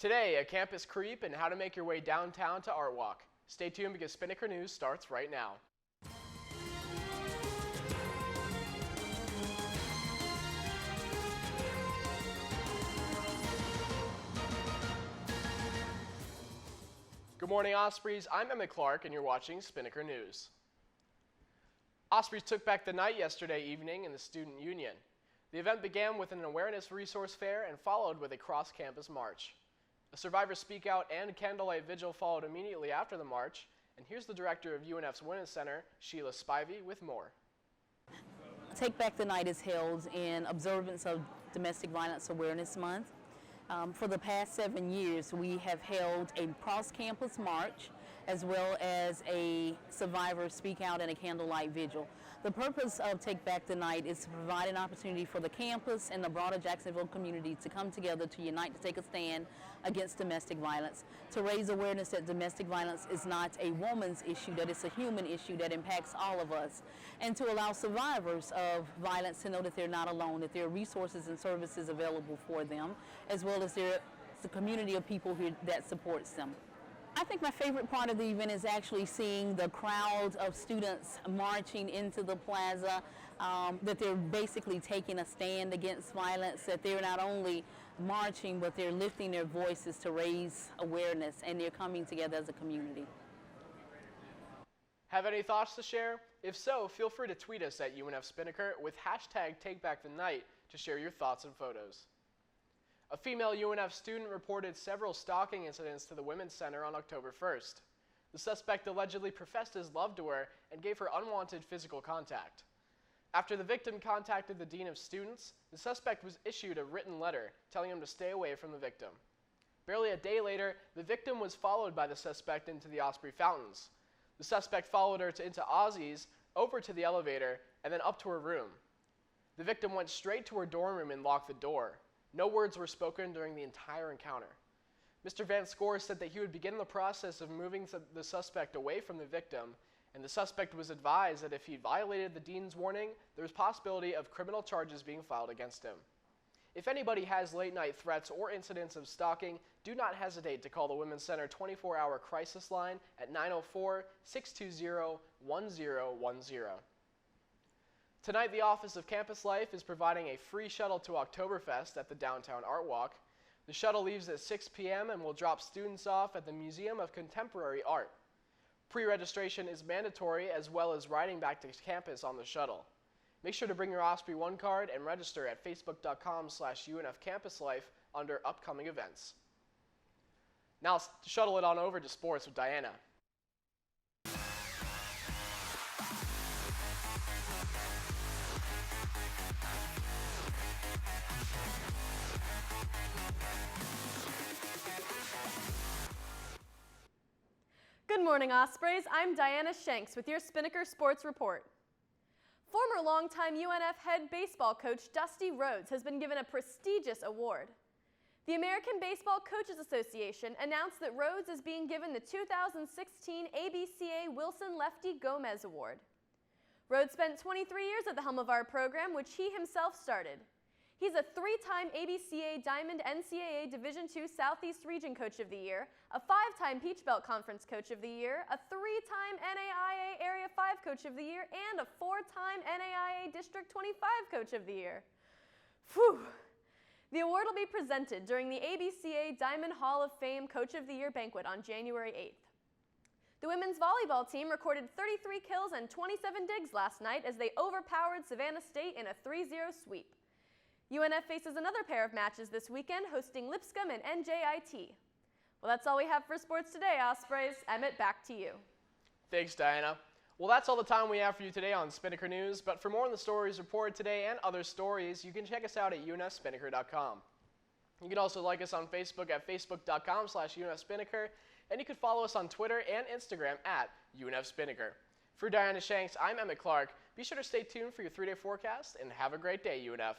Today, a campus creep and how to make your way downtown to Art Walk. Stay tuned because Spinnaker News starts right now. Good morning, Ospreys. I'm Emmet and you're watching Spinnaker News. Ospreys took back the night yesterday evening in the Student Union. The event began with an awareness resource fair and followed with a cross-campus march. A survivor speak out and candlelight vigil followed immediately after the march, and here's the director of UNF's Women's Center, Sheila Spivey, with more. Take Back the Night is held in observance of Domestic Violence Awareness Month. For the past 7 years, we have held a cross-campus march as well as a survivor speak out and a candlelight vigil. The purpose of Take Back the Night is to provide an opportunity for the campus and the broader Jacksonville community to come together to unite to take a stand against domestic violence, to raise awareness that domestic violence is not a woman's issue, that it's a human issue that impacts all of us, and to allow survivors of violence to know that they're not alone, that there are resources and services available for them, as well as there's a community of people that supports them. I think my favorite part of the event is actually seeing the crowd of students marching into the plaza, that they're basically taking a stand against violence, that they're not only marching, but they're lifting their voices to raise awareness, and they're coming together as a community. Have any thoughts to share? If so, feel free to tweet us at UNF Spinnaker with hashtag #TakeBackTheNight to share your thoughts and photos. A female UNF student reported several stalking incidents to the Women's Center on October 1st. The suspect allegedly professed his love to her and gave her unwanted physical contact. After the victim contacted the dean of students, the suspect was issued a written letter telling him to stay away from the victim. Barely a day later, the victim was followed by the suspect into the Osprey fountains. The suspect followed her into Ozzy's, over to the elevator, and then up to her room. The victim went straight to her dorm room and locked the door. No words were spoken during the entire encounter. Mr. Van Score said that he would begin the process of moving the suspect away from the victim, and the suspect was advised that if he violated the dean's warning, there was possibility of criminal charges being filed against him. If anybody has late-night threats or incidents of stalking, do not hesitate to call the Women's Center 24-hour crisis line at 904-620-1010. Tonight, the Office of Campus Life is providing a free shuttle to Oktoberfest at the downtown Art Walk. The shuttle leaves at 6 p.m. and will drop students off at the Museum of Contemporary Art. Pre-registration is mandatory, as well as riding back to campus on the shuttle. Make sure to bring your Osprey One card and register at facebook.com/UNF Campus Life under upcoming events. Now, shuttle it on over to sports with Diana. Good morning, Ospreys. I'm Diana Shanks with your Spinnaker Sports Report. Former longtime UNF head baseball coach Dusty Rhodes has been given a prestigious award. The American Baseball Coaches Association announced that Rhodes is being given the 2016 ABCA Wilson Lefty Gomez Award. Rhodes spent 23 years at the helm of our program, which he himself started. He's a 3-time ABCA Diamond NCAA Division II Southeast Region Coach of the Year, a 5-time Peach Belt Conference Coach of the Year, a 3-time NAIA Area 5 Coach of the Year, and a 4-time NAIA District 25 Coach of the Year. Phew! The award will be presented during the ABCA Diamond Hall of Fame Coach of the Year banquet on January 8th. The women's volleyball team recorded 33 kills and 27 digs last night as they overpowered Savannah State in a 3-0 sweep. UNF faces another pair of matches this weekend, hosting Lipscomb and NJIT. Well, that's all we have for sports today, Ospreys. Emmet, back to you. Thanks, Diana. Well, that's all the time we have for you today on Spinnaker News, but for more on the stories reported today and other stories, you can check us out at unfspinnaker.com. You can also like us on Facebook at facebook.com/UNFSpinnaker, and you can follow us on Twitter and Instagram at UNFSpinnaker. For Diana Shanks, I'm Emmet Clark. Be sure to stay tuned for your 3-day forecast, and have a great day, UNF.